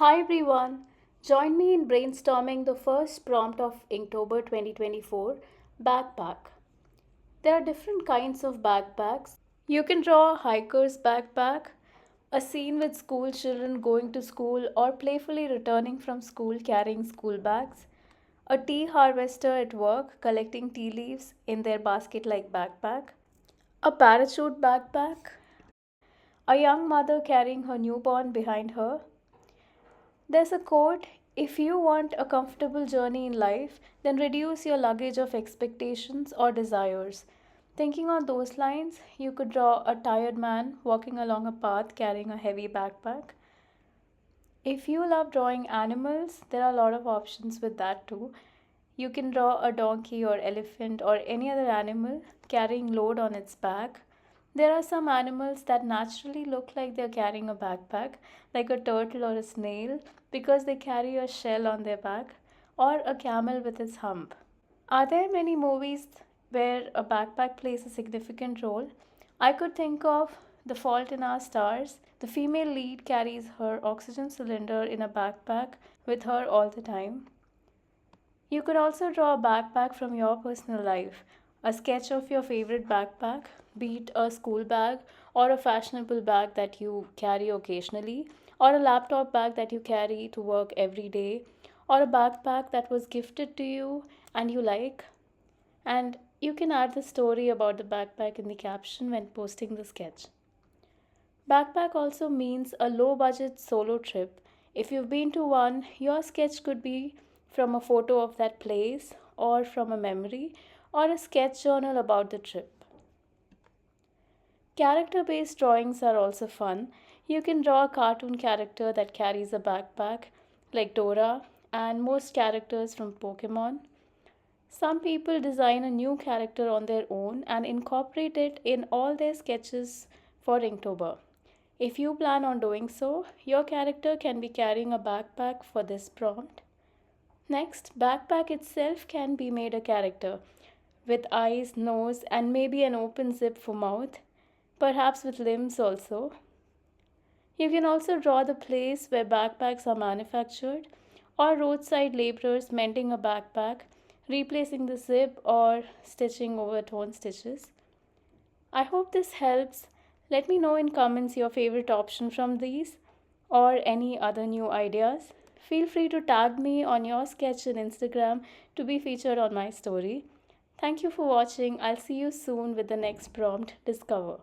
Hi everyone, join me in brainstorming the first prompt of Inktober 2024 backpack. There are different kinds of backpacks. You can draw a hiker's backpack, a scene with school children going to school or playfully returning from school carrying school bags, a tea harvester at work collecting tea leaves in their basket like backpack, a parachute backpack, a young mother carrying her newborn behind her. There's a quote: if you want a comfortable journey in life, then reduce your luggage of expectations or desires. Thinking on those lines, you could draw a tired man walking along a path carrying a heavy backpack. If you love drawing animals, there are a lot of options with that too. You can draw a donkey or elephant or any other animal carrying load on its back. There are some animals that naturally look like they're carrying a backpack, like a turtle or a snail, because they carry a shell on their back, or a camel with its hump. Are there many movies where a backpack plays a significant role? I could think of The Fault in Our Stars. The female lead carries her oxygen cylinder in a backpack with her all the time. You could also draw a backpack from your personal life, a sketch of your favorite backpack, be it a school bag or a fashionable bag that you carry occasionally, or a laptop bag that you carry to work every day, or a backpack that was gifted to you and you like. And you can add the story about the backpack in the caption when posting the sketch. Backpack also means a low budget solo trip. If you've been to one, your sketch could be from a photo of that place, or from a memory, or a sketch journal about the trip. Character based drawings are also fun. You can draw a cartoon character that carries a backpack, like Dora, and most characters from Pokemon. Some people design a new character on their own and incorporate it in all their sketches for Inktober. If you plan on doing so, your character can be carrying a backpack for this prompt. Next, backpack itself can be made a character with eyes, nose, and maybe an open zip for mouth, perhaps with limbs also. You can also draw the place where backpacks are manufactured, or roadside laborers mending a backpack, replacing the zip or stitching over torn stitches. I hope this helps. Let me know in comments your favorite option from these or any other new ideas. Feel free to tag me on your sketch in Instagram to be featured on my story. Thank you for watching. I'll see you soon with the next prompt. Discover.